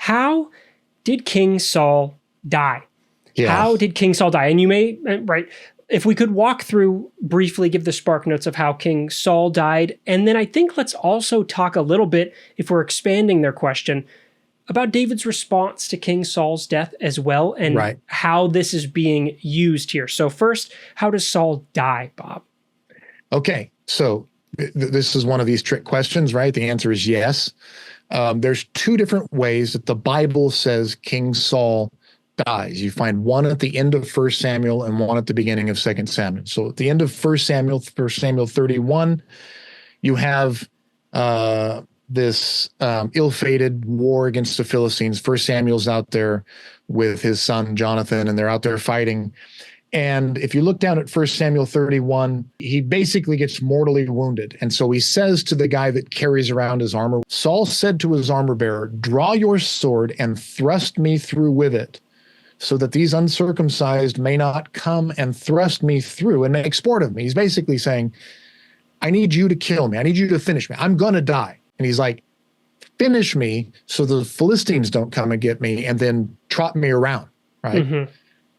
how did King Saul die? Yeah. How did King Saul die? And you may, right, if we could walk through briefly, give the spark notes of how King Saul died. And then I think let's also talk a little bit, if we're expanding their question, about David's response to King Saul's death as well, and how this is being used here. So first, how does Saul die, Bob? Okay, so this is one of these trick questions, right? The answer is yes. There's two different ways that the Bible says King Saul dies. You find one at the end of 1 Samuel and one at the beginning of 2 Samuel. So at the end of 1 Samuel 31, you have this ill-fated war against the Philistines. 1 Samuel's out there with his son Jonathan, and they're out there fighting. And if you look down at 1 Samuel 31, he basically gets mortally wounded. And so he says to the guy that carries around his armor, Saul said to his armor bearer, "Draw your sword and thrust me through with it, so that these uncircumcised may not come and thrust me through and make sport of me." He's basically saying, I need you to kill me. I need you to finish me. I'm going to die. And he's like, finish me so the Philistines don't come and get me and then trot me around, right?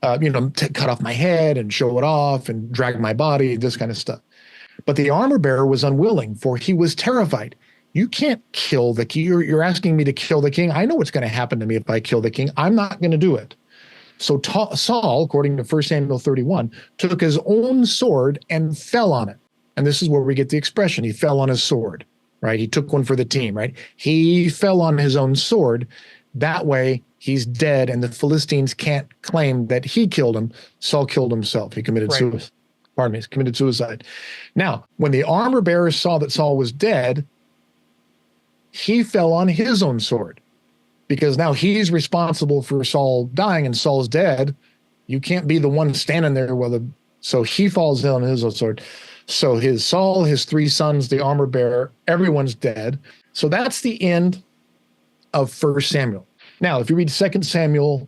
Cut off my head and show it off and drag my body, this kind of stuff. But the armor bearer was unwilling, for he was terrified. You can't kill the king. You're asking me to kill the king. I know what's going to happen to me if I kill the king. I'm not going to do it. So Saul, according to 1 Samuel 31, took his own sword and fell on it. And this is where we get the expression, he fell on his sword, right? He took one for the team, right? He fell on his own sword. That way, he's dead, and the Philistines can't claim that he killed him. Saul killed himself. He committed suicide. He committed suicide. Now, when the armor bearer saw that Saul was dead, he fell on his own sword, because now he's responsible for Saul dying, and Saul's dead. You can't be the one standing there so he falls down on his own sword. So Saul, his three sons, the armor bearer, everyone's dead. So that's the end of 1 Samuel. Now, if you read 2 Samuel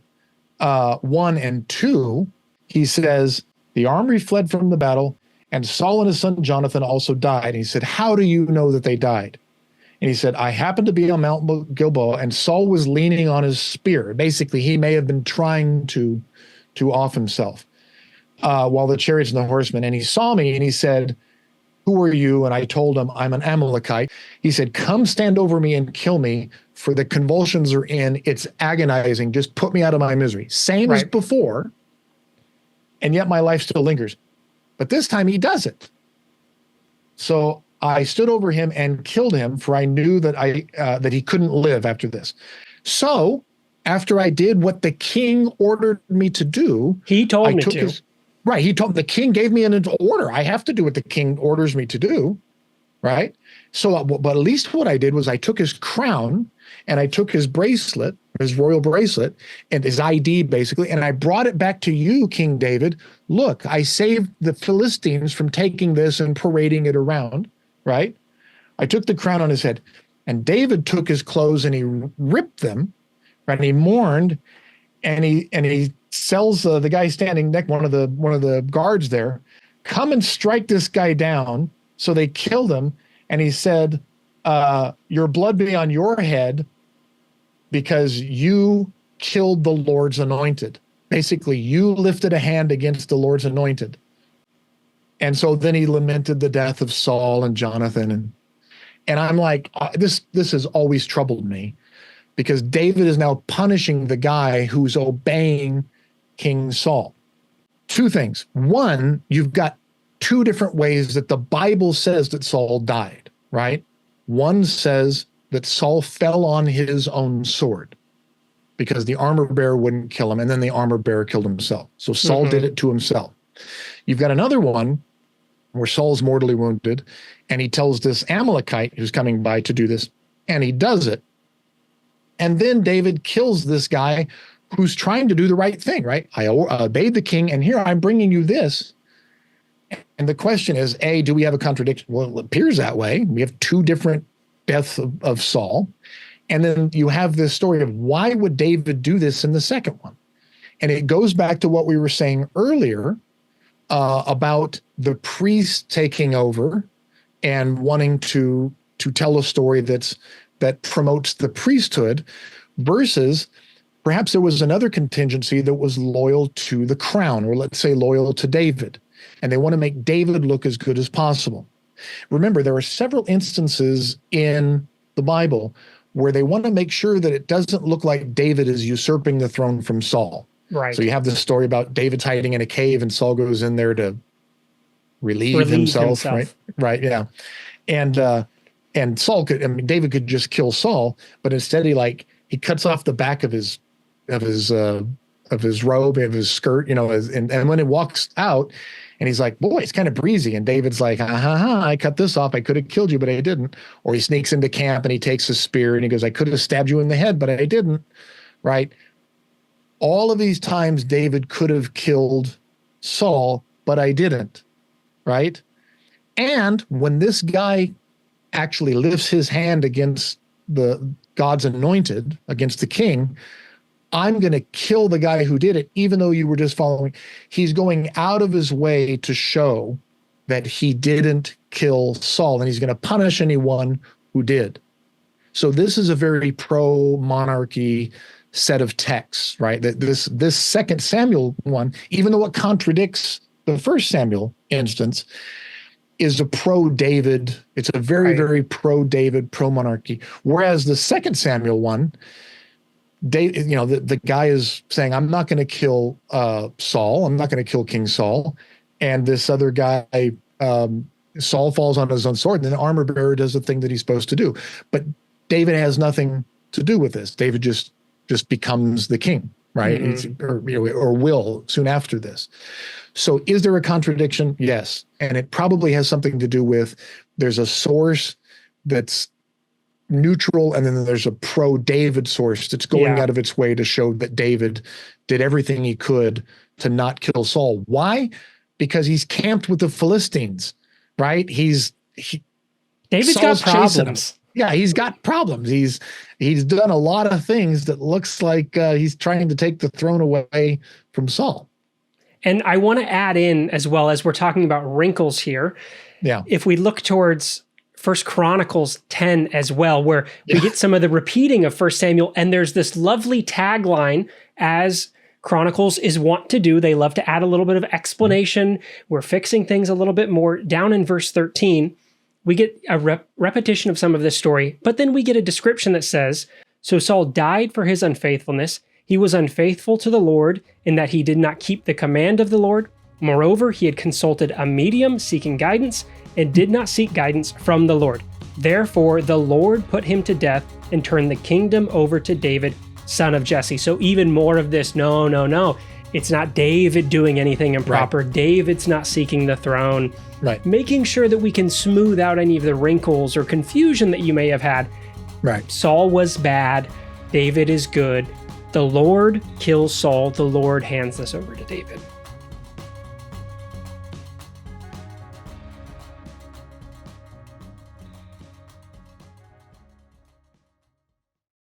1 and 2, he says, the army fled from the battle, and Saul and his son Jonathan also died. And he said, how do you know that they died? And he said, I happened to be on Mount Gilboa, and Saul was leaning on his spear. Basically, he may have been trying to off himself while the chariots and the horsemen. And he saw me, and he said, who are you? And I told him, I'm an Amalekite. He said, come stand over me and kill me, for the convulsions are in. It's agonizing. Just put me out of my misery. Same as before, and yet my life still lingers. But this time he does it. So I stood over him and killed him, for I knew that that he couldn't live after this. So after I did what the king ordered me to do, he told me to. He told the king gave me an order. I have to do what the king orders me to do, right? So, but at least what I did was I took his crown and I took his bracelet, his royal bracelet, and his ID basically, and I brought it back to you, King David. Look, I saved the Philistines from taking this and parading it around, right? I took the crown on his head, and David took his clothes and he ripped them, right? And he mourned, and he tells the guy standing next, one of the guards there, come and strike this guy down. So they killed him, and he said, your blood be on your head, because you killed the Lord's anointed. Basically, you lifted a hand against the Lord's anointed. And so then he lamented the death of Saul and Jonathan. And I'm like, this has always troubled me, because David is now punishing the guy who's obeying King Saul. Two things. One, you've got two different ways that the Bible says that Saul died, right? One says that Saul fell on his own sword because the armor bearer wouldn't kill him, and then the armor bearer killed himself. So Saul did it to himself. You've got another one where Saul's mortally wounded, and he tells this Amalekite who's coming by to do this, and he does it. And then David kills this guy who's trying to do the right thing, right? I obeyed the king, and here I'm bringing you this. And the question is, A, do we have a contradiction? Well, it appears that way. We have two different deaths of Saul. And then you have this story of why would David do this in the second one? And it goes back to what we were saying earlier about the priest taking over and wanting to tell a story that promotes the priesthood. versus perhaps there was another contingency that was loyal to the crown, or let's say loyal to David, and they want to make David look as good as possible. Remember, there are several instances in the Bible where they want to make sure that it doesn't look like David is usurping the throne from Saul. Right. So you have this story about David's hiding in a cave and Saul goes in there to relieve himself. Right. Yeah. And Saul David could just kill Saul, but instead he cuts off the back of his robe, of his skirt, and when he walks out and he's like, boy, it's kind of breezy. And David's like, I cut this off. I could have killed you, but I didn't. Or he sneaks into camp and he takes a spear and he goes, I could have stabbed you in the head, but I didn't. Right. All of these times David could have killed Saul, but I didn't. Right. And when this guy actually lifts his hand against the God's anointed, against the king, I'm going to kill the guy who did it, even though you were just following. He's going out of his way to show that he didn't kill Saul, and he's going to punish anyone who did. So this is a very pro-monarchy set of texts, right? That this second Samuel one, even though it contradicts the first Samuel instance, is a pro-David. It's a very, very pro-David, pro-monarchy. Whereas the second Samuel one, the guy is saying, I'm not going to kill Saul. I'm not going to kill King Saul. And this other guy, Saul falls on his own sword, and then the armor bearer does the thing that he's supposed to do. But David has nothing to do with this. David just becomes the king, right? Mm-hmm. Or will soon after this. So is there a contradiction? Yes. And it probably has something to do with there's a source that's neutral, and then there's a pro-David source that's going out of its way to show that David did everything he could to not kill Saul. Why? Because he's camped with the Philistines, right? David's got problems. Yeah, he's got problems. He's done a lot of things that looks like he's trying to take the throne away from Saul. And I want to add in, as well, as we're talking about wrinkles here, if we look towards 1 Chronicles 10 as well, where we get some of the repeating of 1 Samuel, and there's this lovely tagline, as Chronicles is wont to do. They love to add a little bit of explanation. We're fixing things a little bit more. Down in verse 13, we get a repetition of some of this story, but then we get a description that says, so Saul died for his unfaithfulness. He was unfaithful to the Lord in that he did not keep the command of the Lord. Moreover, he had consulted a medium seeking guidance and did not seek guidance from the Lord. Therefore, the Lord put him to death and turned the kingdom over to David, son of Jesse. So even more of this, no. It's not David doing anything improper. Right. David's not seeking the throne. Right. Making sure that we can smooth out any of the wrinkles or confusion that you may have had. Right. Saul was bad. David is good. The Lord kills Saul. The Lord hands this over to David.